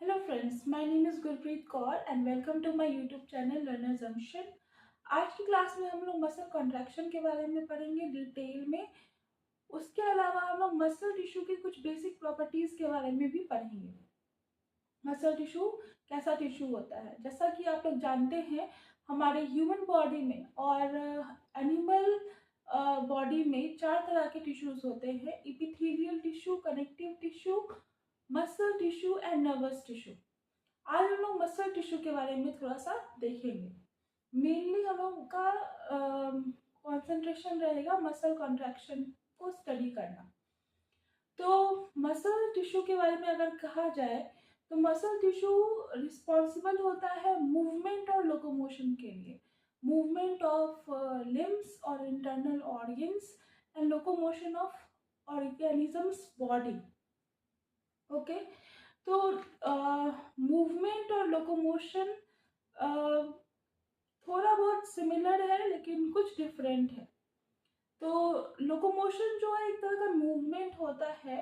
Hello friends, my name is Gurpreet Kaur and welcome to my YouTube channel Learner Junction। आज की class में हम लोग muscle contraction के बारे में पढ़ेंगे डिटेल में। उसके अलावा हम लोग मसल टिश्यू की कुछ बेसिक प्रॉपर्टीज के बारे में भी पढ़ेंगे। मसल टिश्यू कैसा टिश्यू होता है, जैसा कि आप लोग जानते हैं हमारे ह्यूमन बॉडी में और एनिमल बॉडी में 4 तरह के टिश्यूज होते हैं: epithelial tissue, connective tissue, muscle tissue and nervous tissue. आज हम लोग मसल टिश्यू के बारे में थोड़ा सा देखेंगे। मेनली हम लोग का कंसंट्रेशन रहेगा मसल कॉन्ट्रैक्शन को स्टडी करना। तो मसल टिश्यू के बारे में अगर कहा जाए तो मसल टिश्यू रिस्पॉन्सिबल होता है मूवमेंट और लोकोमोशन के लिए, मूवमेंट ऑफ लिम्स और internal organs and locomotion of organisms body. Okay, तो मूवमेंट और लोकोमोशन थोड़ा बहुत सिमिलर है लेकिन कुछ डिफरेंट है। तो लोकोमोशन जो है एक तरह का मूवमेंट होता है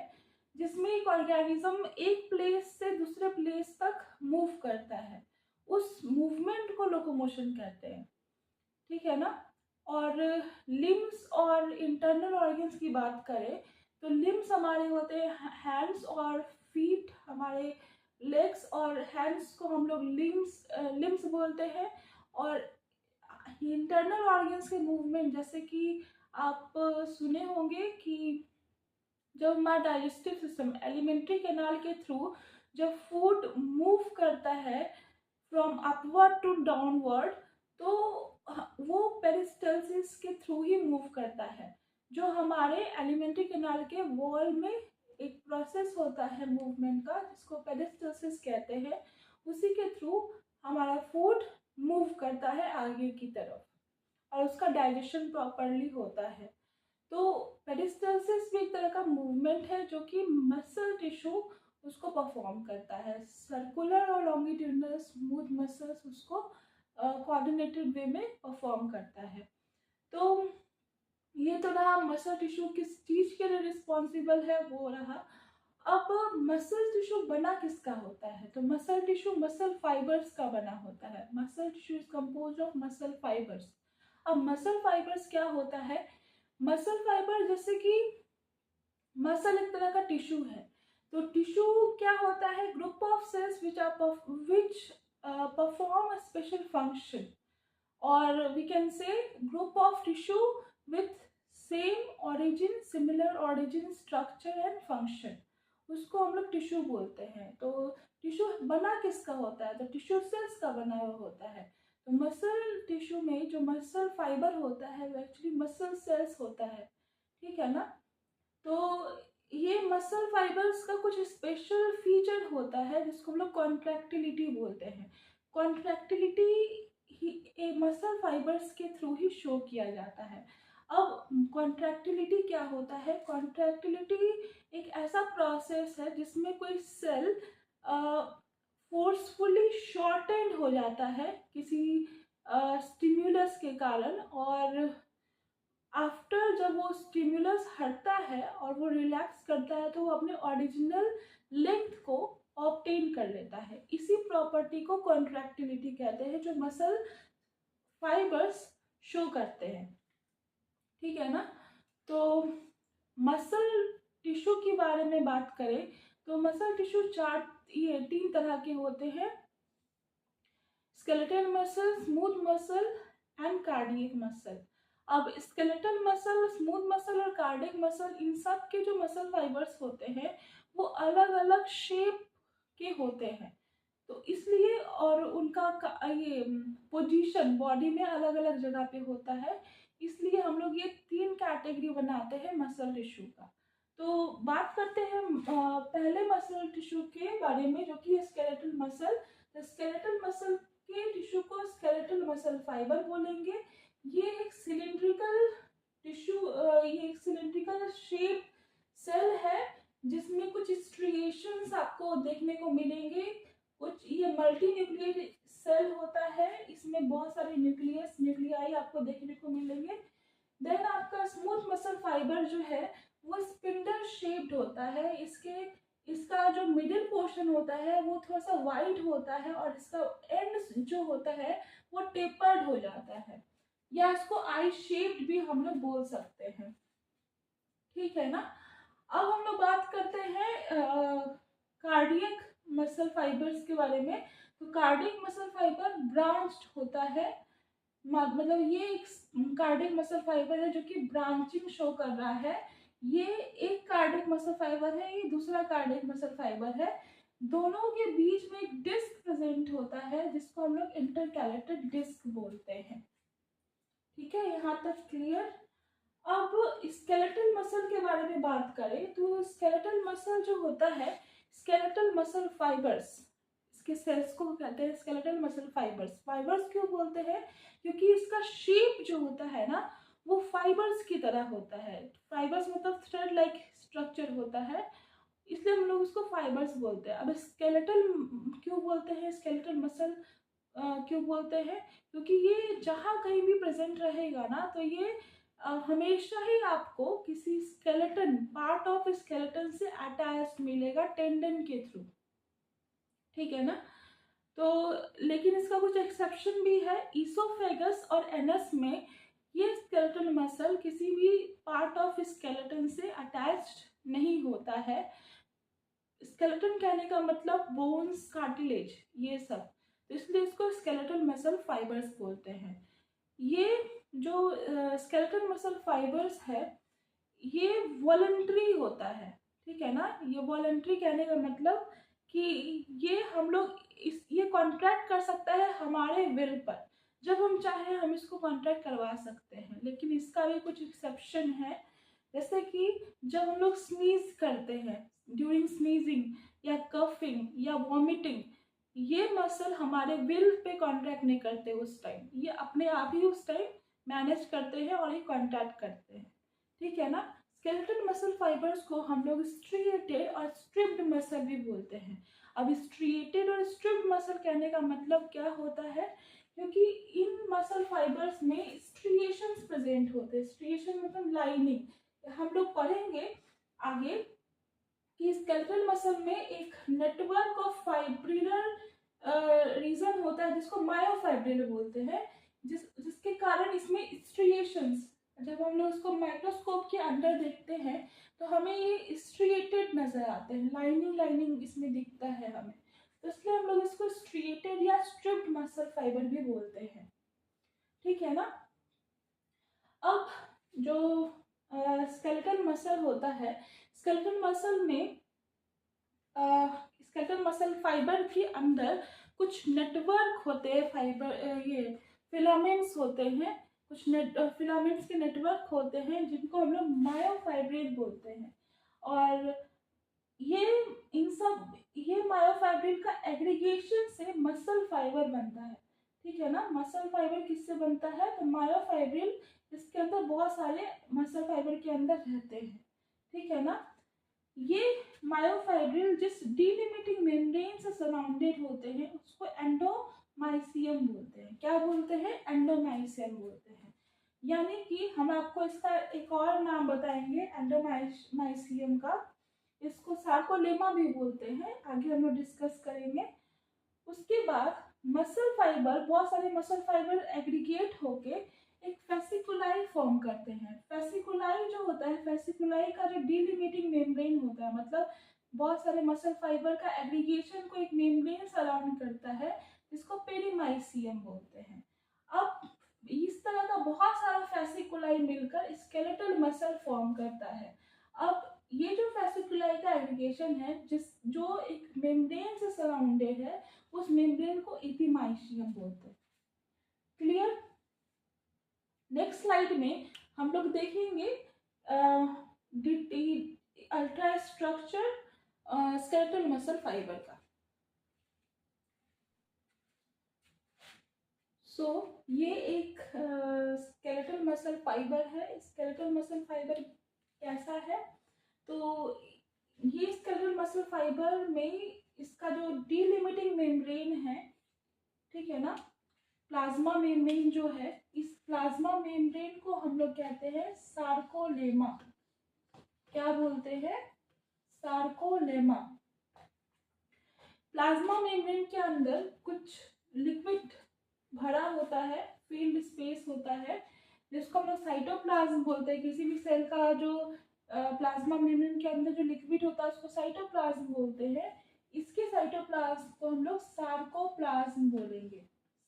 जिसमें एक ऑर्गेनिज्म एक प्लेस से दूसरे प्लेस तक मूव करता है, उस मूवमेंट को लोकोमोशन कहते हैं। ठीक है ना। और लिम्स और इंटरनल ऑर्गन्स की बात करें तो लिम्स हमारे होते हैं हैंड्स और फीट, हमारे लेग्स और हैंड्स को हम लोग लिम्स बोलते हैं। और इंटरनल ऑर्गन्स के मूवमेंट जैसे कि आप सुने होंगे कि जब हमारा डाइजेस्टिव सिस्टम एलिमेंट्री कैनाल के थ्रू जब फूड मूव करता है फ्रॉम अपवर्ड टू डाउनवर्ड, तो वो पेरिस्टल्सिस के थ्रू ही मूव करता है। जो हमारे एलिमेंट्री कैनाल के वॉल में एक प्रोसेस होता है मूवमेंट का जिसको पेरिस्टल्सिस कहते हैं, उसी के थ्रू हमारा फूड मूव करता है आगे की तरफ और उसका डाइजेशन प्रॉपरली होता है। तो पेरिस्टल्सिस भी एक तरह का मूवमेंट है जो कि मसल टिश्यू उसको परफॉर्म करता है। सर्कुलर और लॉन्गिट्यूडनल स्मूथ मसल्स उसको कोऑर्डिनेटेड वे में परफॉर्म करता है। तो ये तो रहा मसल टिश्यू किस चीज़ के लिए रिस्पॉन्सिबल है, वो रहा। अब मसल टिश्यू बना किसका होता है, तो मसल टिश्यू मसल फाइबर्स का बना होता है। Muscle tissue is composed of muscle fibres. अब मसल फाइबर्स क्या होता है, मसल फाइबर जैसे कि मसल एक तरह का टिश्यू है, तो टिश्यू क्या होता है, group of cells which perform a special function, और we can say group of tissue with same origin, similar origin, structure and function, उसको हम लोग टिश्यू बोलते हैं। तो टिश्यू बना किसका होता है, तो टिश्यू सेल्स का बना हुआ होता है। तो मसल टिश्यू में जो मसल फाइबर होता है वो एक्चुअली मसल सेल्स होता है। ठीक है ना। तो ये मसल फाइबर्स का कुछ स्पेशल फीचर होता है जिसको हम लोग कॉन्ट्रैक्टिलिटी बोलते हैं। कॉन्ट्रैक्टिलिटी ही मसल फाइबर्स के थ्रू ही शो किया जाता है। अब कॉन्ट्रैक्टिलिटी क्या होता है, कॉन्ट्रैक्टिलिटी एक ऐसा प्रोसेस है जिसमें कोई सेल फोर्सफुली शॉर्टेंड हो जाता है किसी स्टिम्युलस के कारण, और आफ्टर जब वो स्टिम्युलस हटता है और वो रिलैक्स करता है तो वो अपने ओरिजिनल लेंथ को ऑब्टेन कर लेता है। इसी प्रॉपर्टी को कॉन्ट्रैक्टिलिटी कहते हैं जो मसल फाइबर्स शो करते हैं। ठीक है ना। तो मसल टिश्यू के बारे में बात करें तो मसल टिश्यू ये 3 तरह के होते हैं: skeletal muscle, smooth muscle and cardiac muscle. अब स्केलेटल मसल, स्मूथ मसल और कार्डियक मसल, इन सब के जो मसल फाइबर्स होते हैं वो अलग अलग शेप के होते हैं, तो इसलिए और उनका ये पोजीशन बॉडी में अलग अलग जगह पे होता है, इसलिए हम लोग ये 3 कैटेगरी बनाते हैं मसल टिश्यू का। तो बात करते हैं पहले मसल टिश्यू के बारे में जो कि स्केलेटल मसल। स्केलेटल मसल के टिश्यू को स्केलेटल मसल फाइबर बोलेंगे। ये एक सिलिंड्रिकल टिश्यू, ये एक सिलिंड्रिकल शेप सेल है जिसमें कुछ स्ट्रिएशंस आपको देखने को मिलेंगे। कुछ ये मल्टी न्यूक्लियर सेल होता है, इसमें बहुत सारे न्यूक्लियाई आपको देखने को मिलेंगे। देन आपका स्मूथ मसल फाइबर जो है वो स्पिंडल शेप्ड होता है, इसके इसका जो मिडिल पोर्शन होता है वो थोड़ा सा वाइड होता है और इसका एंड जो होता है वो टेपर्ड हो जाता है, या इसको आई शेप्ड भी हम लोग बोल सकते हैं। ठीक है ना। अब हम लोग बात करते हैं कार्डियक मसल फाइबर्स के बारे में। तो कार्डियक मसल फाइबर ब्रांच्ड होता है, मतलब ये एक कार्डियक मसल फाइबर है जो कि ब्रांचिंग शो कर रहा है। ये एक कार्डियक मसल फाइबर है, ये दूसरा कार्डियक मसल फाइबर है। दोनों के बीच में एक डिस्क प्रेजेंट होता है जिसको हम लोग इंटरकैलेटेड डिस्क बोलते हैं। ठीक है, यहाँ तक क्लियर। अब स्केलेटल मसल के बारे में बात करें तो स्केलेटल मसल जो होता है, स्केलेटल मसल फाइबर्स, इसके सेल्स को कहते हैं स्केलेटल मसल फाइबर्स। फाइबर्स क्यों बोलते हैं? क्योंकि इसका शेप जो होता है ना वो फाइबर्स की तरह होता है। फाइबर्स मतलब थ्रेड लाइक स्ट्रक्चर होता है, इसलिए हम लोग उसको फाइबर्स बोलते हैं। अब स्केलेटल क्यों बोलते हैं, स्केलेटल मसल क्यों बोलते हैं? क्योंकि ये जहाँ कहीं भी प्रेजेंट रहेगा ना तो ये हमेशा ही आपको किसी स्केलेटन, पार्ट ऑफ स्केलेटन से अटैच्ड मिलेगा टेंडन के थ्रू। ठीक है ना। तो लेकिन इसका कुछ एक्सेप्शन भी है। ईसोफेगस और एनस में ये स्केलेटल मसल किसी भी पार्ट ऑफ स्केलेटन से अटैच्ड नहीं होता है। स्केलेटन कहने का मतलब बोन्स, कार्टिलेज, ये सब, तो इसलिए इसको स्केलेटल मसल फाइबर्स बोलते हैं। ये जो स्केलेटल मसल फाइबर्स है ये वॉलंटरी होता है। ठीक है ना। ये वॉलंटरी कहने का मतलब कि ये हम लोग ये कॉन्ट्रैक्ट कर सकता है हमारे विल पर, जब हम चाहे हम इसको कॉन्ट्रैक्ट करवा सकते हैं। लेकिन इसका भी कुछ एक्सेप्शन है, जैसे कि जब हम लोग स्नीज करते हैं, ड्यूरिंग स्नीजिंग या कफिंग या वॉमिटिंग, ये मसल हमारे विल पे कॉन्ट्रैक्ट नहीं करते उस टाइम, ये अपने आप ही उस टाइम मैनेज करते हैं और ये कॉन्ट्रैक्ट करते हैं। ठीक है ना। स्केलेटल मसल फाइबर्स को हम लोग स्ट्रिएटेड और स्ट्रिप्ड मसल भी बोलते हैं। अब स्ट्रिएटेड और स्ट्रिप्ड मसल कहने का मतलब क्या होता है? क्योंकि इन मसल फाइबर्स में स्ट्रिएशंस प्रेजेंट होते हैं। स्ट्रिएशन मतलब लाइनिंग। हम लोग पढ़ेंगे आगे कि स्केलेटल मसल में एक नेटवर्क ऑफ फाइब्रिलर रीजन होता है जिसको मायोफाइब्रिल बोलते हैं, जिसके कारण इसमें स्ट्रिएशंस, जब हम लोग उसको माइक्रोस्कोप के अंदर देखते हैं तो हमें ये स्ट्रिएटेड नजर आते हैं, लाइनिंग लाइनिंग इसमें दिखता है हमें, तो इसलिए हम लोग इसको स्ट्रिएटेड या स्ट्रिप्ड मसल फाइबर भी बोलते हैं। ठीक है ना। अब जो स्केलेटल मसल होता है, स्केलेटल मसल में स्केलेटल मसल फाइबर के अंदर कुछ नेटवर्क होते हैं, फाइबर ये फिलामेंट्स होते हैं, कुछ फिलामेंट्स के नेटवर्क होते हैं जिनको हम लोग मायोफाइब्रिल बोलते हैं। और ये ये मायोफाइब्रिल का एग्रीगेशन से मसल फाइबर बनता है। ठीक है ना। मसल फाइबर किससे बनता है? तो मायोफाइब्रिल, इसके अंदर बहुत सारे मसल फाइबर के अंदर रहते हैं। ठीक है ना। ये मायोफाइब्रिल जिस डिलिमिटिंग मेम्ब्रेन से सराउंडेड होते हैं उसको एंडोमाइसियम बोलते हैं। क्या बोलते हैं? एंडोमाइसियम बोलते हैं। यानी कि हम आपको इसका एक और नाम बताएंगे एंडोमाइसियम का, इसको सार्कोलेमा भी बोलते हैं, आगे हम लोग डिस्कस करेंगे। उसके बाद मसल फाइबर, बहुत सारे मसल फाइबर एग्रीगेट होके एक फेसिकुलाई फॉर्म करते हैं। फेसिकुलाई जो होता है, फेसिकुलाई का जो डिलिमिटिंग मेम्ब्रेन होता है, मतलब बहुत सारे मसल फाइबर का एग्रीगेशन को एक मेम्ब्रेन सराउंड करता है, जिसको पेरीमाइसियम बोलते हैं। अब इस तरह का बहुत सारा फेसिकुलाई मिलकर स्केलेटल मसल फॉर्म करता है। अब ये जो फेसिकुलाई का एग्रीगेशन है, जो एक मेम्ब्रेन से सराउंडेड है, उस मेम्ब्रेन को एपिमाइसियम बोलते हैं। क्लियर। नेक्स्ट स्लाइड में हम लोग देखेंगे ultra structure skeletal muscle fibre का। ये एक स्केलेटल मसल फाइबर है। स्केलेटल मसल फाइबर कैसा है? तो ये स्केलेटल मसल फाइबर में इसका जो डिलिमिटिंग मेम्ब्रेन है, ठीक है ना, प्लाज्मा मेम्ब्रेन जो है, इस प्लाज्मा मेम्ब्रेन को हम लोग कहते हैं सार्कोलेमा। क्या बोलते हैं? सार्कोलेमा। प्लाज्मा मेम्ब्रेन के अंदर कुछ लिक्विड भरा होता है, फील्ड स्पेस होता है, जिसको हम लोग साइटोप्लाज्म बोलते हैं। किसी भी सेल का जो प्लाज्मा मेम्ब्रेन के अंदर जो लिक्विड होता है उसको साइटोप्लाज्म बोलते हैं। इसके साइटोप्लाज्म को हम लोग सार्कोप्लाज्म बोलेंगे,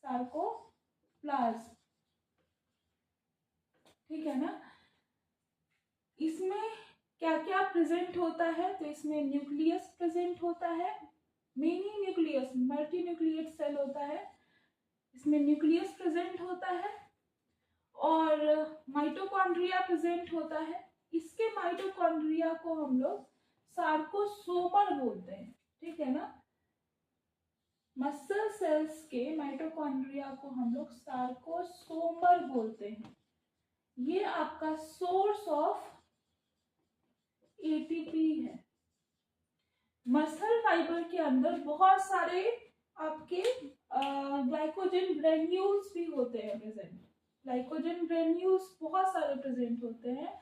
सार्कोप्लाज्म, ठीक है ना। इसमें क्या क्या प्रेजेंट होता है, तो इसमें न्यूक्लियस प्रेजेंट होता है, mini nucleus, multi nucleate cell होता है, इसमें न्यूक्लियस प्रेजेंट होता है और माइटोकॉन्ड्रिया प्रेजेंट होता है। इसके माइटोकॉन्ड्रिया को हम लोग सार्कोसोमर बोलते हैं, ठीक है ना। मसल सेल्स के माइटोकॉन्ड्रिया को हम लोग सार्कोसोमर बोलते हैं। ये आपका सोर्स ऑफ एटीपी है। मसल फाइबर के अंदर बहुत सारे आपके ग्लाइकोजन ग्रेन्यूल्स भी होते हैं प्रेजेंट। ग्लाइकोजन ग्रेन्यूल्स बहुत सारे प्रेजेंट होते हैं,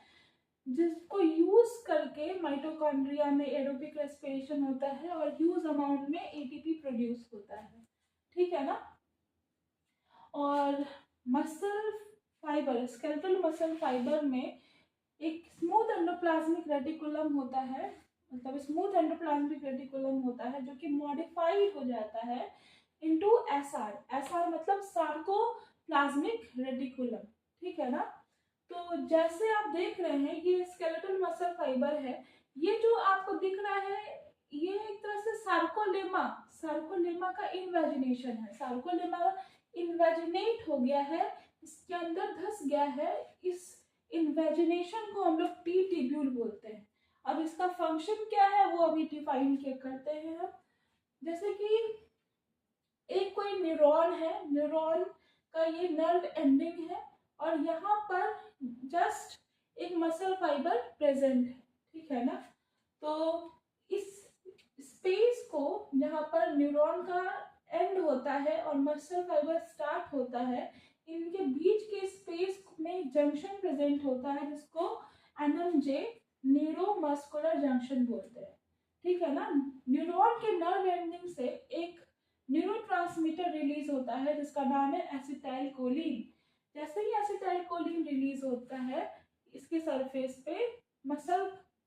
जिसको यूज करके माइटोकॉन्ड्रिया में एरोबिक रेस्पिरेशन होता है और ह्यूज अमाउंट में एटीपी प्रोड्यूस होता है, ठीक है ना। और muscle fibre, skeletal muscle fibre में एक स्मूथ एंडोप्लाज्मिक रेटिकुलम होता है, मतलब स्मूथ एंडोप्लाज्मिक रेटिकुलम होता है जो कि मॉडिफाइड हो जाता है इनटू एसआर। एसआर मतलब सार्कोप्लाज्मिक रेटिकुलम, ठीक है ना। तो जैसे आप देख रहे हैं ये स्केलेटल मसल फाइबर है, ये जो आपको दिख रहा है ये एक तरह से सार्कोलेमा, सार्कोलेमा का इन्वेजिनेशन है। सार्कोलेमा इन्वेजिनेट हो गया है, इसके अंदर धस गया है। इस इन्वेजिनेशन को हम लोग टी ट्यूब्यूल बोलते हैं। अब इसका फंक्शन क्या है वो अभी डिफाइन करते हैं हम। जैसे कि एक कोई न्यूरॉन है, न्यूरॉन का ये नर्व एंडिंग है और यहाँ पर जस्ट एक मसल फाइबर प्रेजेंट है, ठीक है ना। तो इस स्पेस को जहाँ पर न्यूरॉन का एंड होता है और मसल फाइबर स्टार्ट होता है, इनके बीच के स्पेस में जंक्शन प्रेजेंट होता है जिसको एनएमजे, न्यूरोमस्कुलर जंक्शन बोलते हैं, ठीक है ना। न्यूरॉन के नर्व एंडिंग से एक न्यूरोट्रांसमीटर रिलीज होता है जिसका नाम है एसिटाइलकोलिन। जैसे ही एसिटाइलकोलिन रिलीज होता है इसके सरफेस पे मसल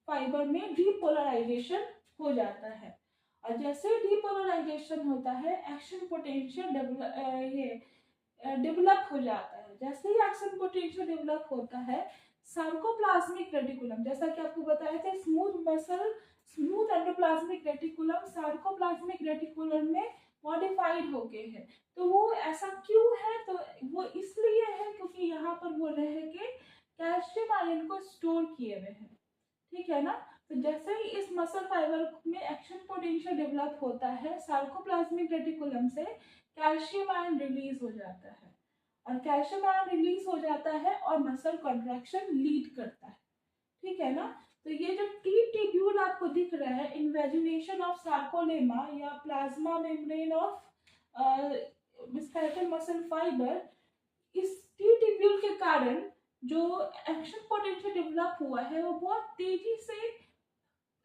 फाइबर में डीपोलराइजेशन हो जाता है और जैसे ही डीपोलराइजेशन होता है एक्शन पोटेंशियल डेवलप हो जाता है। जैसे ही एक्शन पोटेंशियल डेवलप होता है सार्कोप्लाज्मिक रेटिकुलम, जैसा कि आपको बताया था smooth endoplasmic reticulum sarcoplasmic reticulum में मॉडिफाइड हो गए हैं। तो वो ऐसा क्यों है, तो वो इसलिए है क्योंकि यहाँ पर वो रह के कैल्शियम आयन को स्टोर किए हुए हैं, ठीक है ना। तो जैसे ही इस मसल फाइबर में एक्शन पोटेंशियल डेवलप होता है सार्कोप्लाज्मिक रेटिकुलम से कैल्शियम आयन रिलीज हो जाता है और कैल्शियम आयन रिलीज हो जाता है और मसल कॉन्ट्रैक्शन लीड करता है, ठीक है ना। तो ये जो टी ट्यूब्यूल आपको दिख रहा है, इन्वेजिनेशन ऑफ सार्कोलेमा या plasma membrane of skeletal muscle fibre, इस टी ट्यूब्यूल के कारण जो एक्शन पोटेंशियल डेवलप हुआ है वो बहुत तेजी से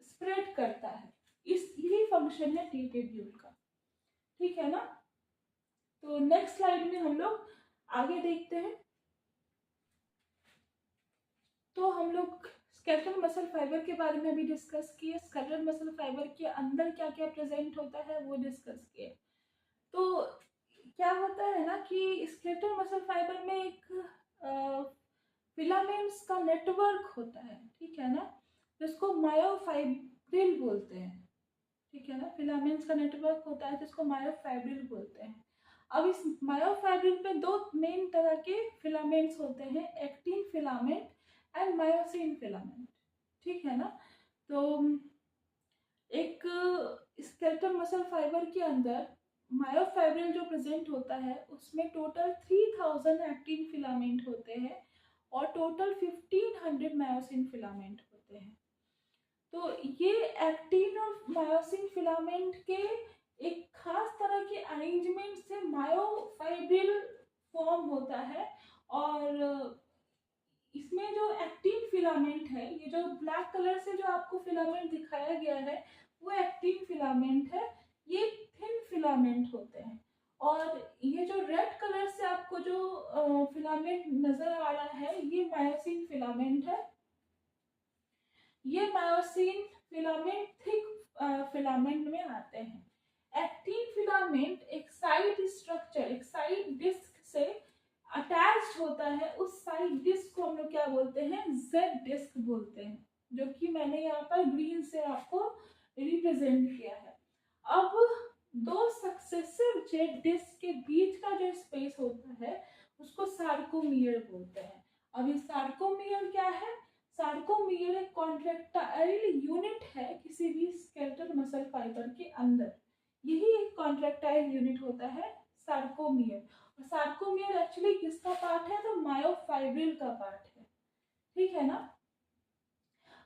स्प्रेड करता है। यही फंक्शन है टी ट्यूब्यूल का, ठीक है ना। तो नेक्स्ट स्लाइड में हम लोग आगे देखते हैं। तो हम लोग स्केलेटल मसल फाइबर के बारे में भी डिस्कस किए, स्केलेटल मसल फाइबर के अंदर क्या क्या प्रेजेंट होता है वो डिस्कस किए। तो क्या होता है ना कि स्केलेटल मसल फाइबर में एक फिलामेंट्स का नेटवर्क होता है, ठीक है ना, जिसको मायोफाइब्रिल बोलते हैं, ठीक है ना। फिलामेंट्स का नेटवर्क होता है जिसको मायोफाइब्रिल बोलते हैं। अब इस मायोफाइब्रिल में दो मेन तरह के फिलामेंट्स होते हैं, actin filament and myosin filament, ठीक है ना। तो एक स्केलेटल मसल फाइबर के अंदर मायोफाइब्रिल जो प्रेजेंट होता है उसमें टोटल 3000 एक्टिन फिलामेंट होते हैं और टोटल 1500 मायोसिन फिलामेंट होते हैं। तो ये एक्टिन और मायोसिन फिलामेंट के एक खास तरह के अरेंजमेंट से मायोफाइब्रिल फॉर्म होता है और इसमें जो एक्टिन फिलामेंट है, ये जो ब्लैक कलर से जो आपको फिलामेंट दिखाया गया है वो एक्टिन फिलामेंट है, ये थिन फिलामेंट होते हैं। और ये जो रेड कलर से आपको जो फिलामेंट नजर आ रहा है ये मायोसिन फिलामेंट है। ये मायोसिन फिलामेंट थिक फिलामेंट में आते हैं। एक्टिन फिलामेंट एक साइड स्ट्रक्चर, एक साइड डिस्क से अटैच्ड होता है। उस साइड डिस्क को हम लोग क्या बोलते हैं, जेड डिस्क बोलते हैं, जो कि मैंने यहाँ पर ग्रीन से आपको रिप्रेजेंट किया है। अब दो सक्सेसिव जेड डिस्क के बीच का जो स्पेस होता है उसको सार्कोमियर बोलते हैं। अब ये सार्कोमियर क्या है, सार्कोमियर एक कॉन्ट्रैक्टाइल यूनिट है किसी भी स्केलेटल मसल फाइबर के अंदर। यही एक कॉन्ट्रैक्टाइल यूनिट होता है सार्कोमियर। और सार्कोमियर एक्चुअली किसका पार्ट है, तो मायोफाइब्रिल का पार्ट है, ठीक है ना।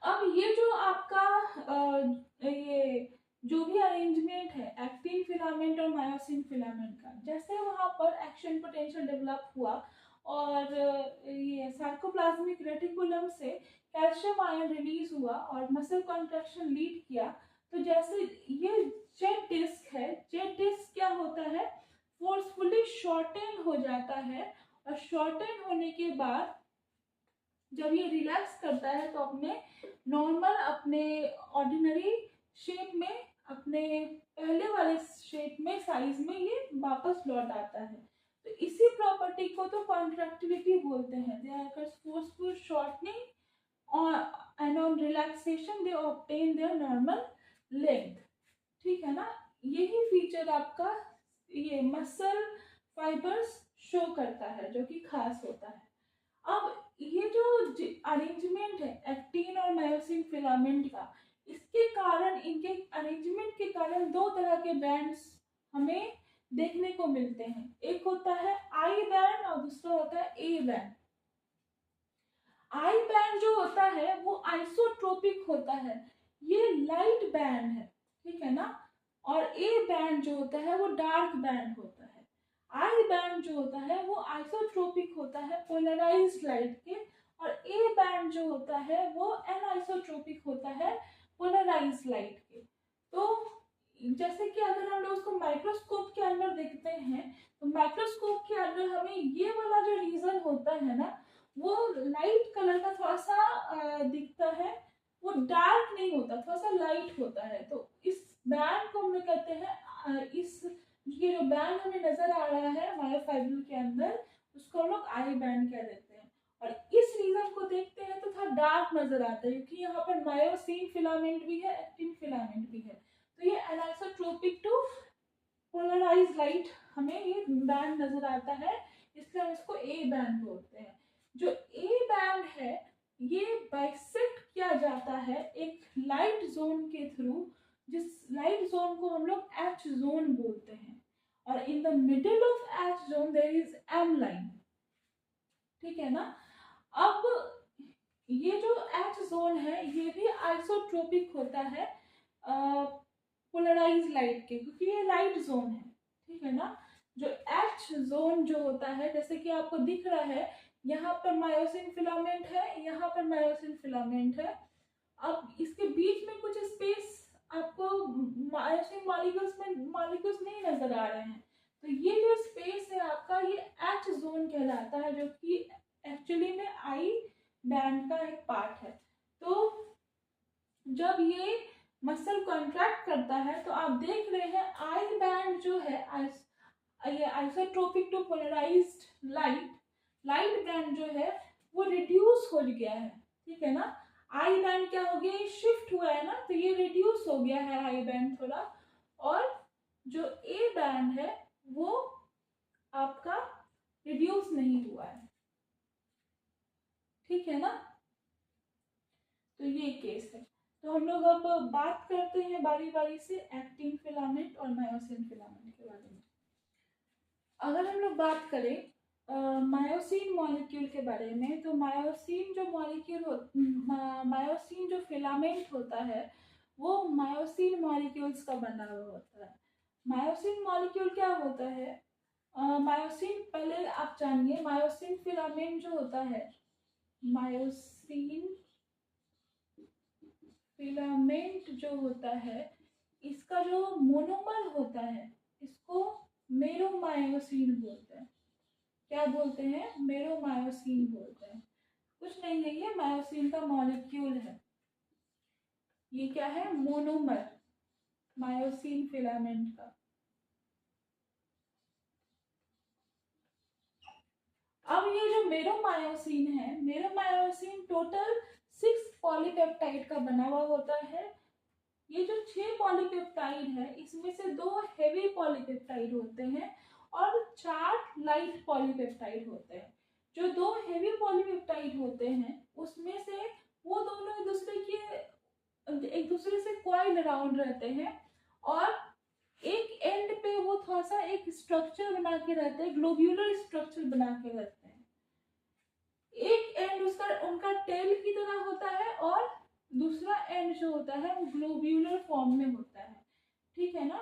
अब ये जो आपका ये जो भी अरेंजमेंट है एक्टिन फिलामेंट और मायोसिन फिलामेंट का, जैसे वहां पर एक्शन पोटेंशियल डेवलप हुआ और ये सार्कोप्लाज्मिक रेटिकुलम से कैल्शियम आयन रिलीज हुआ और मसल कॉन्ट्रैक्शन लीड किया, तो जैसे ये जेड डिस्क है, जेड डिस्क क्या होता है, फोर्सफुली शॉर्टेन हो जाता है। और शॉर्टेन होने के बाद जब ये रिलैक्स करता है तो अपने नॉर्मल, अपने ऑर्डिनरी शेप में, अपने पहले वाले शेप में, साइज में ये वापस लौट आता है। तो इसी प्रॉपर्टी को तो कॉन्ट्रैक्टिलिटी बोलते हैं। They are forceful shortening and on relaxation they obtain their normal length, ठीक है ना। यही फीचर आपका ये मसल फाइबर्स शो करता है जो कि खास होता है। अब ये जो अरेंजमेंट है एक्टिन और मायोसिन फिलामेंट का, इसके कारण, इनके अरेंजमेंट के कारण दो तरह के बैंड्स हमें देखने को मिलते हैं। एक होता है आई बैंड और दूसरा होता है ए बैंड। आई बैंड जो होता है वो आइसोट्रोपिक होता है, ये लाइट बैंड है, ठीक है ना। और ए बैंड जो होता है वो डार्क बैंड होता है। आई बैंड जो होता है वो आइसोट्रोपिक होता है पोलराइज्ड लाइट के, और ए बैंड जो होता है वो एनआइसोट्रोपिक होता है पोलराइज्ड लाइट के। तो जैसे कि अगर हम लोग उसको माइक्रोस्कोप के अंदर देखते हैं तो माइक्रोस्कोप के अंदर हमें ये वाला जो रीजन होता है ना वो लाइट कलर का थोड़ा सा दिखता है, वो डार्क नहीं होता, थोड़ा सा लाइट होता है। तो इस बैंड को हम लोग कहते हैं, इस ये जो बैंड हमें नजर आ रहा है मायोफाइब्रिल के अंदर उसको हम लोग आई बैंड कह देते हैं। और इस रीजन को देखते हैं तो थोड़ा डार्क नजर आता है क्योंकि यहाँ पर मायोसिन फिलामेंट भी है, एक्टिन फिलामेंट भी है। तो ये एनाइसोट्रोपिक टू पोलराइज्ड लाइट हमें ये बैंड नजर आता है, इसलिए हम इसको ए बैंड बोलते हैं। जो ए बैंड है ये बाइसेक्ट किया जाता है एक लाइट जोन के थ्रू, जिस लाइट जोन को हम लोग एच जोन बोलते हैं। और in the middle of H zone there is M line, ठीक है ना। अब ये जो एच जोन है ये भी आइसोट्रोपिक होता है पोलराइज लाइट के, क्योंकि ये लाइट जोन है, ठीक है ना। जो एच जोन जो होता है जैसे कि आपको दिख रहा है यहाँ पर मायोसिन फिलामेंट है, यहाँ पर मायोसिन फिलामेंट है। अब इसके बीच में कुछ स्पेस आपको मायोसिन मॉलिक्यूल्स नहीं नजर आ रहे हैं, तो ये जो स्पेस है आपका ये एच जोन कहलाता है, जो कि एक्चुअली में आई बैंड का एक पार्ट है। तो जब ये मसल कॉन्ट्रैक्ट करता है तो आप देख रहे हैं आई बैंड जो है ये isotropic to polarized light band जो है वो रिड्यूस हो गया है, ठीक है ना। आई बैंड क्या हो गया, शिफ्ट हुआ है ना, तो ये रिड्यूस हो गया है आई बैंड थोड़ा, और जो ए बैंड है वो आपका रिड्यूस नहीं हुआ है, ठीक है ना। तो ये केस है। तो हम लोग अब बात करते हैं बारी बारी से एक्टिन फिलामेंट और मायोसिन फिलामेंट के बारे में। अगर हम लोग बात करें मायोसिन मॉलिक्यूल के बारे में, तो मायोसिन जो मायोसिन जो फिलामेंट होता है वो मायोसिन मॉलिक्यूल्स का बना हुआ होता है। मायोसिन मॉलिक्यूल क्या होता है, मायोसिन, पहले आप जानिए मायोसिन फिलामेंट जो होता है मायोसिन फिलामेंट जो होता है, इसका जो मोनोमर होता है इसको मेरोमायोसिन बोलते हैं। क्या बोलते हैं? मेरोमायोसिन बोलते हैं। कुछ नहीं है, ये मायोसिन का मॉलिक्यूल है। ये क्या है? मोनोमर मायोसिन फिलामेंट का। अब ये जो मेरोमायोसिन है, मेरोमायोसिन टोटल 6 पॉलीपेप्टाइड का बना हुआ होता है। ये जो 6 पॉलीपेप्टाइड है, इसमें से 2 हेवी पॉलीपेप्टाइड होते हैं और 4 लाइट पॉलीपेप्टाइड होते हैं। जो 2 हेवी पॉलीपेप्टाइड होते हैं उसमें से वो दोनों एक दूसरे से कॉइल अराउंड रहते हैं और एक एंड पे वो थोड़ा सा एक स्ट्रक्चर बना के रहते हैं, ग्लोब्यूलर स्ट्रक्चर बना के रहते हैं। एक एंड उनका टेल की तरह होता है और दूसरा एंड जो होता है वो ग्लोब्यूलर फॉर्म में होता है। ठीक है ना?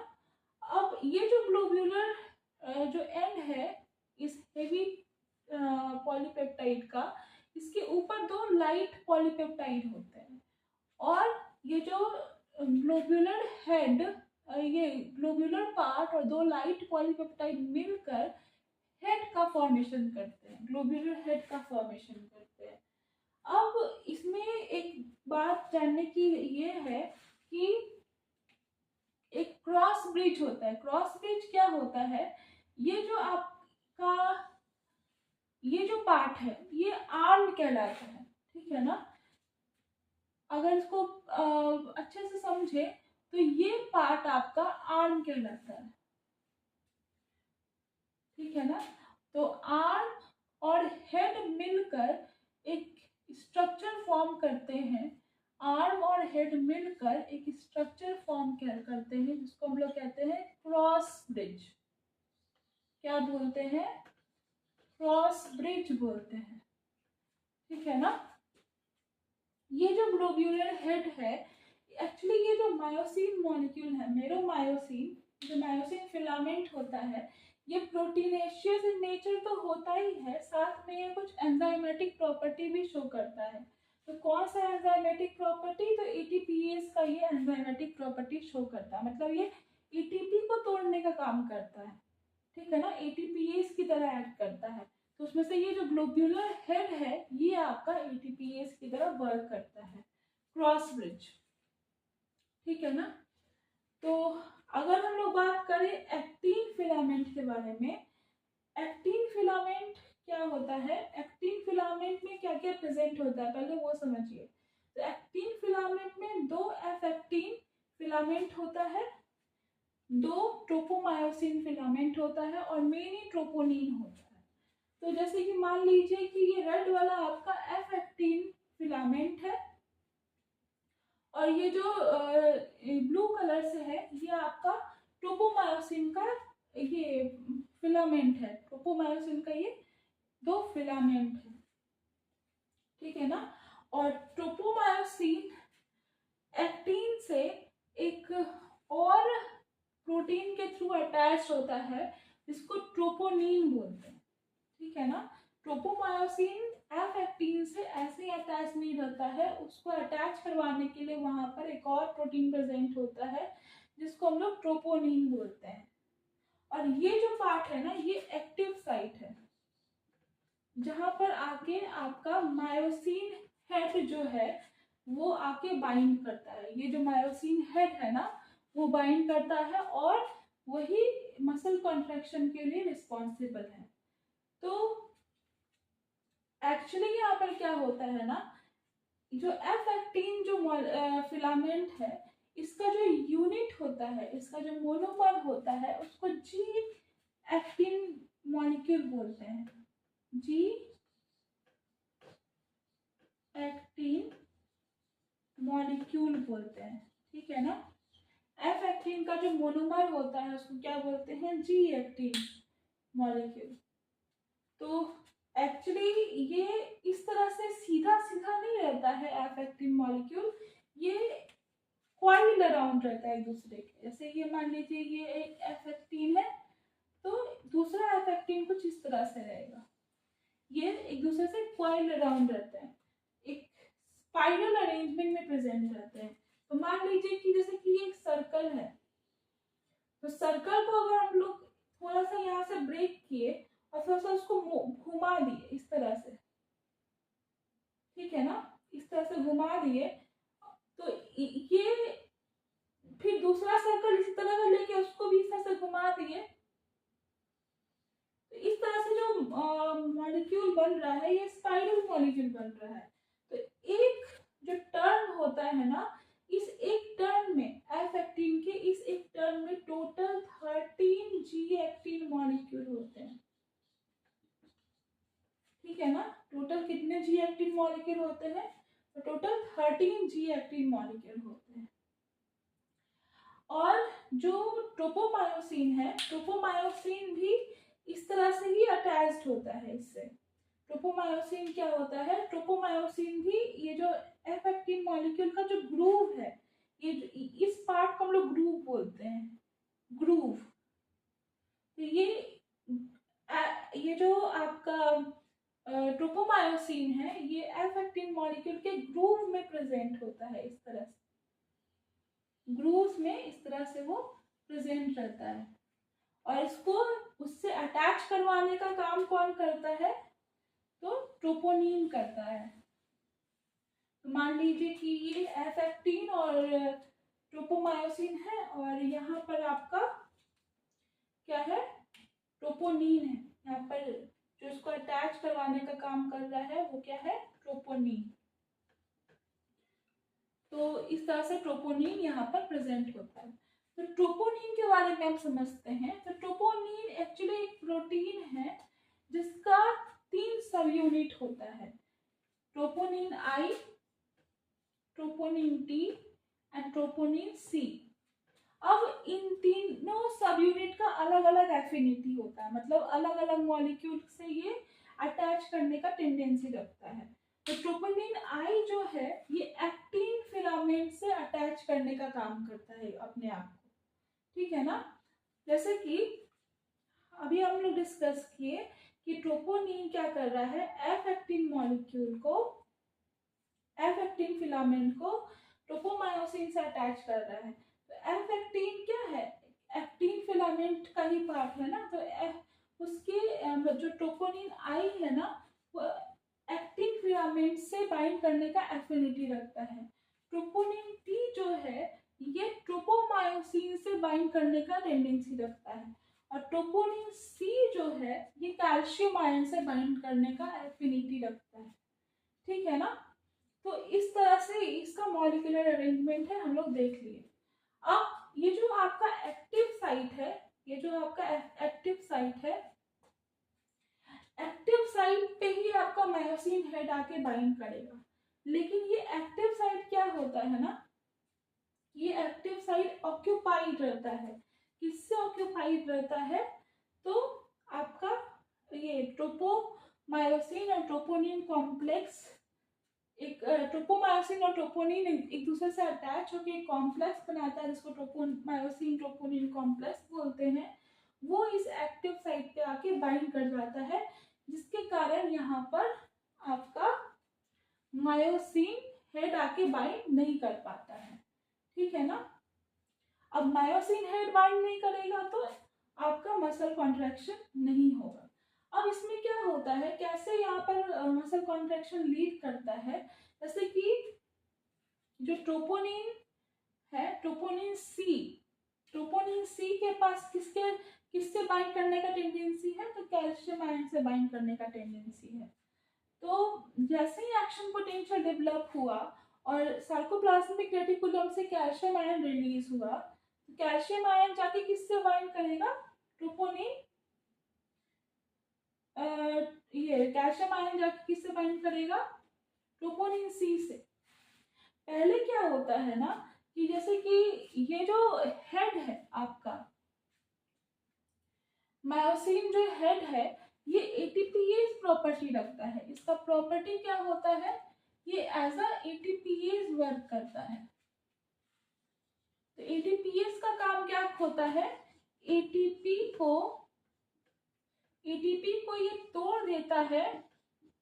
अब ये जो ग्लोब्यूलर जो एंड है इस हेवी पॉलीपेप्टाइड का, इसके ऊपर 2 लाइट पॉलीपेप्टाइड होते हैं और ये जो ग्लोब्यूलर हेड, ये ग्लोब्यूलर पार्ट और 2 लाइट पॉलीपेप्टाइड मिलकर हेड का फॉर्मेशन करते हैं, ग्लोब्यूलर हेड का फॉर्मेशन करते हैं। अब इसमें एक बात जानने की ये है कि एक क्रॉस ब्रिज होता है। क्रॉस ब्रिज क्या होता है? ये जो आपका ये जो पार्ट है ये आर्म कहलाता है। ठीक है ना? अगर इसको अच्छे से समझे तो ये पार्ट आपका आर्म कहलाता है। ठीक है ना? तो आर्म और हेड मिलकर एक स्ट्रक्चर फॉर्म करते हैं। आर्म और हेड मिलकर एक स्ट्रक्चर फॉर्म करते हैं जिसको हम लोग कहते हैं क्रॉस ब्रिज। क्या बोलते हैं? क्रॉस ब्रिज बोलते हैं। ठीक है ना? ये जो ग्लोब्यूलर हेड है, एक्चुअली ये जो मायोसिन मॉलिक्यूल है, मेरोमायोसिन, जो मायोसिन फिलामेंट होता है, ये प्रोटीनेशियस इन नेचर तो होता ही है, साथ में ये कुछ एंजाइमेटिक प्रॉपर्टी भी शो करता है। तो कौन सा एंजाइमेटिक प्रॉपर्टी? तो एटीपीएस का ये एंजाइमेटिक प्रॉपर्टी शो करता है, मतलब ये एटीपी को तोड़ने का काम करता है। ठीक है ना? एटीपीएस की तरह एक्ट करता है। तो उसमें से ये जो ग्लोब्यूलर हेड है ये आपका एटीपीएस की तरह वर्क करता है, क्रॉस ब्रिज। ठीक है ना? तो अगर हम लोग बात करें एक्टिन फिलामेंट के बारे में, एक्टिन फिलामेंट क्या होता है? एक्टिन फिलामेंट में क्या क्या प्रेजेंट होता है पहले वो समझिए। तो एक्टिन फिलामेंट में 2 एफ एक्टिन फिलामेंट होता है, 2 ट्रोपोमायोसिन फिलामेंट होता है और मेनी ट्रोपोनिन होता है। तो जैसे कि मान लीजिए कि ये रेड वाला आपका एफ एक्टिन फिलामेंट है और ये जो ब्लू कलर से है ये आपका ट्रोपोमायोसिन का ये फिलामेंट है। ट्रोपोमायोसिन का ये 2 फिलामेंट है। ठीक है ना? और ट्रोपोमायोसिन एक्टिन से एक और प्रोटीन के थ्रू अटैच होता है जिसको ट्रोपोनिन बोलते हैं। ठीक है ना? ट्रोपोमायोसिन एफ एक्टिन से ऐसे अटैच नहीं रहता है, उसको अटैच करवाने के लिए वहां पर एक और प्रोटीन प्रेजेंट होता है जिसको हम लोग ट्रोपोनिन बोलते हैं। और ये जो पार्ट है ना ये एक्टिव साइट है जहां पर आके आपका मायोसिन हेड जो है वो आके बाइंड करता है। ये जो मायोसिन हेड है ना वो बाइंड करता है और वही मसल कॉन्ट्रैक्शन के लिए रिस्पॉन्सिबल है। तो एक्चुअली यहाँ पर क्या होता है ना, जो एफ एक्टिन जो फिलामेंट है इसका जो यूनिट होता है, इसका जो मोनोमर होता है उसको जी एक्टिन मॉलिक्यूल बोलते हैं। जी एक्टिन मॉलिक्यूल बोलते हैं। ठीक है ना? एफ एक्टिन का जो मोनोमर होता है उसको क्या बोलते हैं? G actin molecule. तो एक्चुअली ये इस तरह से सीधा सीधा नहीं रहता है एफ एक्टिन मॉलिक्यूल, ये कॉइल अराउंड रहता है एक दूसरे के। जैसे ये मान लीजिए ये एक एफ एक्टिन है तो दूसरा एफ एक्टिन कुछ इस तरह से रहेगा। ये एक दूसरे से क्वाइल अराउंड रहते हैं, एक स्पाइरल अरेंजमेंट में प्रेजेंट रहते हैं। तो मान लीजिए कि जैसे कि एक सर्कल है, तो सर्कल को अगर हम लोग थोड़ा सा यहाँ से ब्रेक किए और थोड़ा सा उसको घुमा दिए इस तरह से, ठीक है ना, इस तरह से घुमा दिए, तो ये फिर दूसरा सर्कल इसी तरह का लेके उसको भी इस तरह से घुमा दिए, तो इस तरह से जो मॉलिक्यूल बन रहा है ये स्पाइरल मॉलिक्यूल बन रहा है। तो एक जो टर्न होता है ना, इस एक टर्न में F-एक्टिन के इस एक टर्न में टोटल 13 G-एक्टिन मॉलिक्यूल होते हैं, ठीक है ना। टोटल कितने G-एक्टिन मॉलिक्यूल होते हैं? तो टोटल 13 G-एक्टिन मॉलिक्यूल होते हैं। और जो ट्रोपोमायोसिन है, ट्रोपोमायोसिन भी इस तरह से ही अटैच्ड होता है इससे। ट्रोपोमायोसिन क्या होता है? ट्रोपोमायोसिन भी ये जो F-एक्टिन मॉलिक्यूल का जो ग्रूव है, ये इस पार्ट को हम लोग ग्रूव बोलते हैं, ग्रूव। तो ये जो आपका ट्रोपोमायोसिन है, ये F-एक्टिन मॉलिक्यूल के ग्रूव में प्रेजेंट होता है, इस तरह से ग्रूव्स में इस तरह से वो प्रेजेंट रहता है। और इसको उससे अटैच करवाने का काम कौन करता है? तो ट्रोपोनिन करता है। तो मान लीजिए कि ये F-एक्टिन और ट्रोपोमायोसिन है, और यहाँ पर आपका क्या है? ट्रोपोनिन है। यहाँ पर जो इसको अटैच करवाने का काम कर रहा है वो क्या है? ट्रोपोनिन। तो इस तरह से ट्रोपोनिन यहाँ पर प्रेजेंट होता है। तो ट्रोपोनिन के बारे में हम समझते हैं। तो ट्रोपोनिन एक्चुअली एक प्रोटीन है जिसका 3 सब यूनिट होता है, troponin I, troponin T and troponin C। अब इन तीनों सब यूनिट का अलग अलग एफिनिटी होता है, मतलब अलग अलग मॉलिक्यूल से ये अटैच करने का टेंडेंसी रखता है। तो ट्रोपोनिन I जो है ये एक्टिन फिलामेंट से अटैच करने का काम करता है अपने आप को, ठीक है ना। जैसे कि अभी हम लोग डिस्कस किए कि ट्रोपोनिन क्या कर रहा है? F-एक्टिन मॉलिक्यूल को, F-एक्टिन फिलामेंट को ट्रोपोमायोसिन से अटैच कर रहा है। तो F-एक्टिन क्या है? एक्टिन फिलामेंट का ही पार्ट है ना। तो उसके जो ट्रोपोनिन I है ना, वो एक्टिन फिलामेंट से बाइंड करने का एफिनिटी रखता है। ट्रोपोनिन T जो है ये ट्रोपोमायोसिन से बाइंड करने का टेंडेंसी रखता है, और ट्रोपोनिन C जो है ये कैल्शियम आयन से बाइंड करने का एफिनिटी रखता है, ठीक है ना। तो इस तरह से इसका मॉलिक्यूलर अरेंजमेंट है, हम लोग देख लिए। अब ये जो आपका एक्टिव साइट है, ये जो आपका एक्टिव साइट है, एक्टिव साइट पे ही आपका मायोसिन हेड आके बाइंड करेगा। लेकिन ये एक्टिव साइट क्या होता है ना, ये एक्टिव साइट ऑक्यूपाइड रहता है। किससे ऑक्यूपाइड रहता है? तो आपका ये ट्रोपोमायोसिन और ट्रोपोनिन कॉम्प्लेक्स, एक ट्रोपोमायोसिन और ट्रोपोनिन एक दूसरे से अटैच होकर एक कॉम्प्लेक्स बनाता है जिसको ट्रोपोमायोसिन ट्रोपोनिन कॉम्प्लेक्स बोलते हैं। वो इस एक्टिव साइट पे आके बाइंड कर जाता है, जिसके कारण यहाँ पर आपका मायोसिन हेड आके बाइंड नहीं कर पाता है, ठीक है ना। अब मायोसिन हेड बाइंड नहीं करेगा तो आपका मसल कॉन्ट्रैक्शन नहीं होगा। अब इसमें क्या होता है, कैसे यहाँ पर मसल कॉन्ट्रैक्शन लीड करता है? जैसे कि जो ट्रोपोनिन है, ट्रोपोनिन सी के पास किससे बाइंड करने का टेंडेंसी है? तो कैल्शियम आयन से बाइंड करने का टेंडेंसी है। तो जैसे ही एक्शन पोटेंशियल डेवलप हुआ और सार्कोप्लाज्मिक रेटिकुलम से कैल्शियम आयन रिलीज हुआ, तो कैल्शियम आयन जाके किससे बाइंड करेगा? ट्रोपोनिन ये कैल्शियम आयन जाके किससे बाइंड करेगा? ट्रोपोनिन C से। पहले क्या होता है ना कि जैसे कि ये जो हेड है आपका मायोसिन, जो हेड है ये एटीपीएज प्रॉपर्टी रखता है। इसका प्रॉपर्टी क्या होता है? ये एज अ एटीपीएज वर्क करता है। तो एटीपीएज का काम क्या होता है? एटीपी को ये तोड़ देता है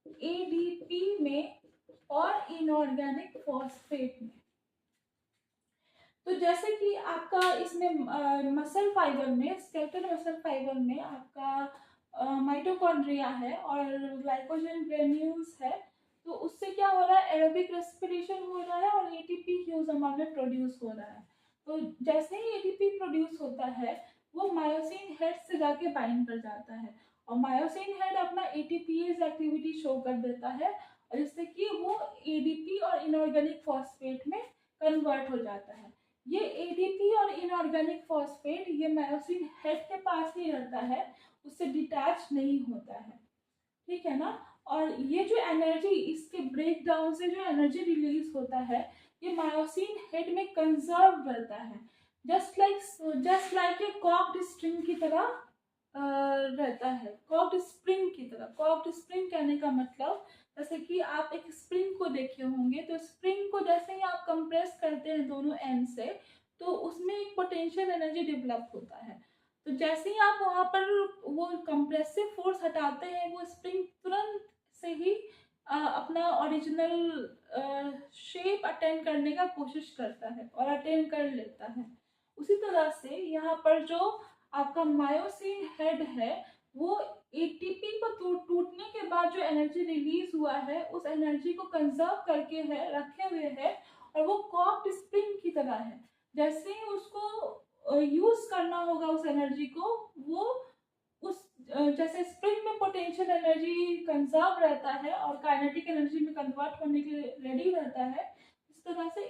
एडीपी में और इनऑर्गेनिक फॉस्फेट में। तो जैसे कि आपका इसमें मसल फाइबर में, स्केलेटल मसल फाइबर में आपका माइटोकॉन्ड्रिया है और ग्लाइकोजन ग्रेन्यूल्स है, तो उससे क्या हो रहा है, एरोबिक रेस्पिरेशन हो रहा है और एटीपी ह्यूज अमाउंट में प्रोड्यूस हो रहा है। तो जैसे ही एटीपी प्रोड्यूस होता है वो मायोसिन हेड से जाके बाइंड कर जाता है और मायोसिन हेड अपना एटीपीएज एक्टिविटी शो कर देता है और जिससे कि वो एडीपी और इनऑर्गेनिक फॉस्फेट में कन्वर्ट हो जाता है। ये एडीपी और इनऑर्गेनिक फॉस्फेट ये मायोसिन हेड के पास ही रहता है, उससे डिटैच नहीं होता है, ठीक है ना। और ये जो एनर्जी, इसके ब्रेक डाउन से जो एनर्जी रिलीज होता है ये मायोसिन हेड में कंजर्व रहता है, just like a cocked string की तरह रहता है, कॉक्ड स्प्रिंग की तरह। कॉक्ड स्प्रिंग कहने का मतलब जैसे कि आप एक स्प्रिंग को देखे होंगे, तो स्प्रिंग को जैसे ही आप कंप्रेस करते हैं दोनों एंड से, तो उसमें एक पोटेंशियल एनर्जी डेवलप होता है। तो जैसे ही आप वहाँ पर वो कंप्रेसिव फोर्स हटाते हैं, वो स्प्रिंग तुरंत से ही अपना ओरिजिनल शेप अटेंड करने का कोशिश करता है और अटेंड कर लेता है। उसी तरह से यहाँ पर जो आपका मायोसिन हेड है वो एटीपी को टूटने के बाद जो एनर्जी रिलीज हुआ है उस एनर्जी को कंजर्व करके है रखे हुए है और वो कॉक्ड स्प्रिंग की तरह है। जैसे ही उसको यूज करना होगा उस एनर्जी को, वो उस जैसे स्प्रिंग में पोटेंशियल एनर्जी कंजर्व रहता है और काइनेटिक एनर्जी में कन्वर्ट होने के लिए रेडी रहता है, इस तरह से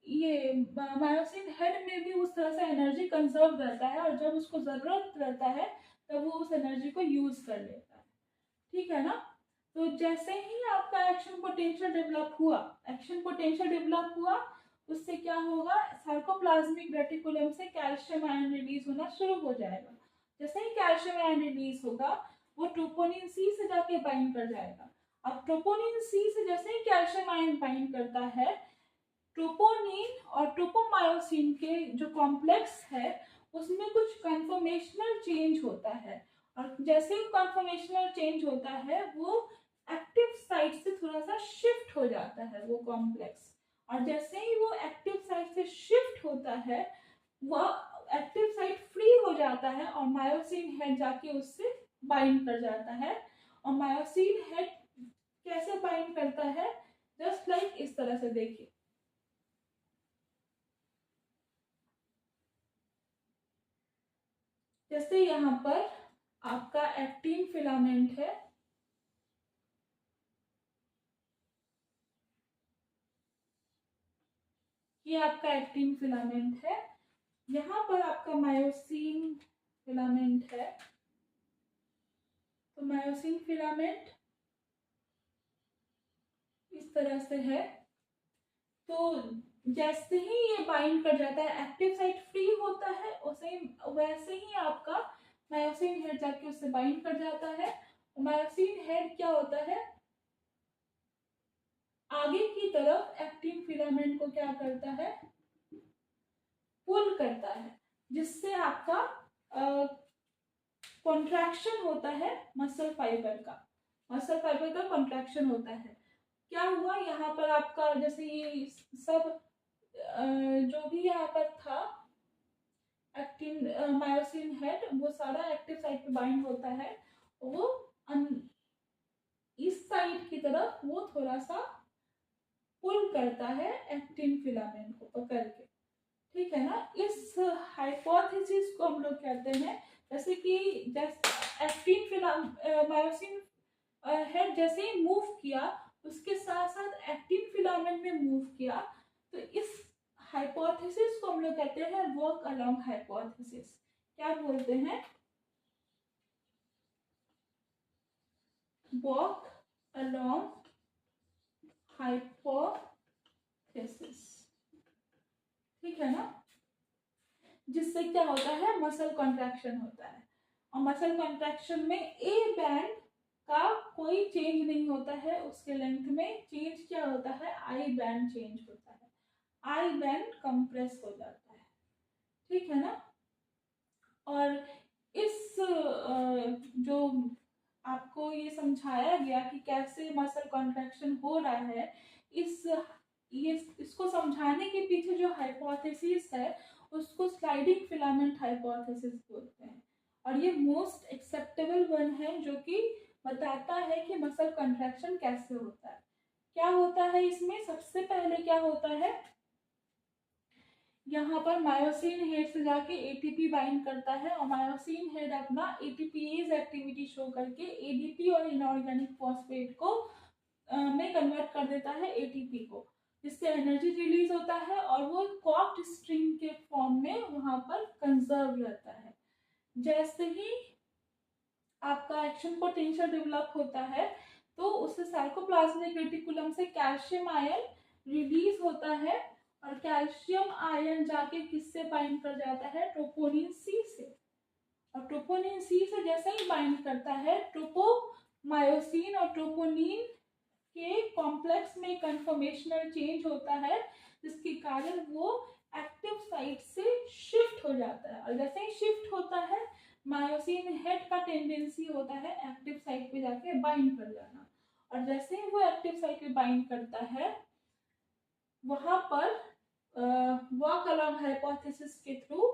ये मायोसिन हेड में भी उस तरह से एनर्जी कंजर्व रहता है और जब उसको ज़रूरत रहता है तब वो उस एनर्जी को यूज कर लेता है, ठीक है ना। तो जैसे ही आपका एक्शन पोटेंशियल डेवलप हुआ उससे क्या होगा, सार्कोप्लाज्मिक रेटिकुलम से कैल्शियम आयन रिलीज होना शुरू हो जाएगा। जैसे ही कैल्शियम आयन रिलीज होगा वो ट्रोपोनिन सी से जाके बाइंड कर जाएगा। अब ट्रोपोनिन सी से जैसे ही कैल्शियम आयन बाइंड करता है, ट्रोपोनिन और ट्रोपोमायोसिन के जो कॉम्प्लेक्स है उसमें कुछ कन्फर्मेशनल चेंज होता है और जैसे ही कन्फर्मेशनल चेंज होता है वो एक्टिव साइट से थोड़ा सा शिफ्ट हो जाता है वो कॉम्प्लेक्स, और जैसे ही वो एक्टिव साइट से शिफ्ट होता है वह एक्टिव साइट फ्री हो जाता है और मायोसिन हेड जाके उससे बाइंड कर जाता है। और मायोसिन हेड कैसे बाइंड करता है, जस्ट लाइक इस तरह से देखिए, जैसे यहाँ पर आपका एक्टिन फिलामेंट है, ये आपका एक्टिन फिलामेंट है, यहाँ पर आपका मायोसिन फिलामेंट है। तो मायोसिन फिलामेंट इस तरह से है। तो जैसे ही ये बाइंड कर जाता है, एक्टिव साइट फ्री होता है, वैसे ही आपका मायोसिन हेड जाके उससे बाइंड कर जाता है। मायोसिन हेड क्या होता है, आगे की तरफ एक्टिन फिलामेंट को क्या करता है, पुल करता है, जिससे आपका कॉन्ट्रैक्शन होता है मसल फाइबर का कॉन्ट्रैक्शन होता है। क्या हुआ यहाँ पर आपका, जैसे ये सब जो भी यहाँ पर था एक्टिन मायोसिन हेड, वो सारा एक्टिव साइट पे बाइंड होता है, वो इस साइड की तरफ वो थोड़ा सा पुल करता है एक्टिन फिलामेंट को पकड़ के, ठीक है ना। इस हाइपोथेसिस को हम लोग कहते हैं, जैसे कि एक्टिन मायोसिन हेड जैसे ही मूव किया उसके साथ साथ एक्टिन फिलामेंट में मूव किया, तो इस हाइपोथेसिस को हम लोग कहते हैं वॉक अलोंग हाइपोथेसिस। क्या बोलते हैं, वॉक अलोंग हाइपोथेसिस, ठीक है ना। जिससे क्या होता है, मसल कॉन्ट्रैक्शन होता है और मसल कॉन्ट्रैक्शन में ए बैंड का कोई चेंज नहीं होता है, उसके लेंथ में चेंज क्या होता है, आई बैंड चेंज होता है, आई बैंड कंप्रेस हो जाता है, ठीक है ना। और इस जो आपको ये समझाया गया कि कैसे मसल कॉन्ट्रैक्शन हो रहा है, इसको समझाने के पीछे जो हाइपोथेसिस है उसको स्लाइडिंग फिलामेंट हाइपोथेसिस बोलते हैं, और ये मोस्ट एक्सेप्टेबल वन है जो कि बताता है कि मसल कॉन्ट्रैक्शन कैसे होता है। क्या होता है इसमें, सबसे पहले क्या होता है, यहाँ पर मायोसिन हेड से जाके एटीपी बाइंड करता है, और मायोसिन हेड अपना एटीपीएज एक्टिविटी शो करके एडीपी और इनऑर्गेनिक फॉस्फेट को में कन्वर्ट कर देता है एटीपी को, जिससे एनर्जी रिलीज होता है और वो कॉक्ड स्ट्रिंग के फॉर्म में वहां पर कंजर्व रहता है। जैसे ही आपका एक्शन पोटेंशियल डेवलप होता है तो उससे साइकोप्लाज्मिक रेटिकुलम से कैल्शियम आयन रिलीज होता है, और कैल्शियम आयन जाके किससे बाइंड कर जाता है, ट्रोपोनिन सी से, और ट्रोपोनिन सी से जैसे ही बाइंड करता है ट्रोपोमायोसिन और ट्रोपोनिन के कॉम्प्लेक्स में कन्फॉर्मेशनल चेंज होता है, जिसके कारण वो एक्टिव साइट से शिफ्ट हो जाता है, और जैसे ही शिफ्ट होता है मायोसिन हेड का टेंडेंसी होता है एक्टिव साइट पे जाके बाइंड कर जाना, और जैसे ही वो एक्टिव साइट पे बाइंड करता है वहां पर वॉक अलोंग हाइपोथेसिस के थ्रू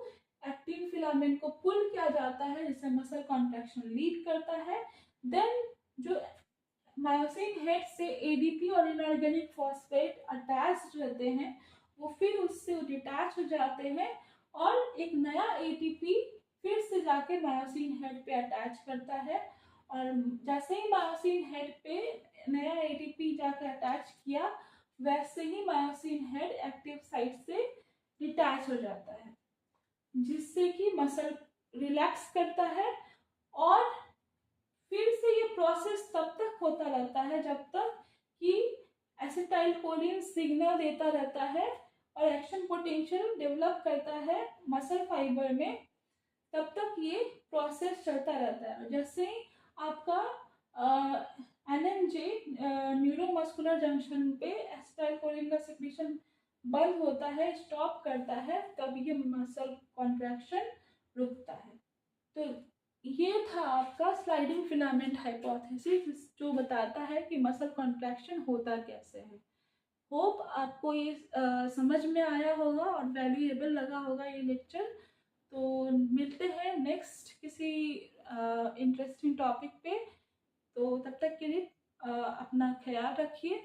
एक्टिन फिलामेंट को पुल किया जाता है, जिससे मसल कॉन्ट्रैक्शन लीड करता है। देन जो मायोसिन हेड से एडीपी और इनऑर्गेनिक फॉस्फेट अटैच्ड रहते हैं वो फिर उससे डिटैच हो जाते हैं, और एक नया एटीपी फिर से जाके मायोसिन हेड पे अटैच करता है, और जैसे ही मायोसिन हेड पे नया एटीपी जाके अटैच किया वैसे ही मायोसिन हेड एक्टिव साइट से डिटैच हो जाता है, जिससे कि मसल रिलैक्स करता है, और फिर से ये प्रोसेस तब तक होता रहता है जब तक कि एसिटाइल कोलिन सिग्नल देता रहता है और एक्शन पोटेंशियल डेवलप करता है मसल फाइबर में, तब तक ये प्रोसेस चलता रहता है। जैसे ही आपका एनएमजे न्यूरोमस्कुलर जंक्शन पे एसिटाइल कोलिन का सिक्रीशन बंद होता है, स्टॉप करता है, तब ये मसल कॉन्ट्रैक्शन रुकता है। तो ये था आपका स्लाइडिंग फिलामेंट हाइपोथेसिस जो बताता है कि मसल कॉन्ट्रैक्शन होता कैसे है। होप आपको ये समझ में आया होगा और वैल्यूएबल लगा होगा ये लेक्चर। तो मिलते हैं नेक्स्ट किसी इंटरेस्टिंग टॉपिक पे, तो तब तक के लिए अपना ख्याल रखिए।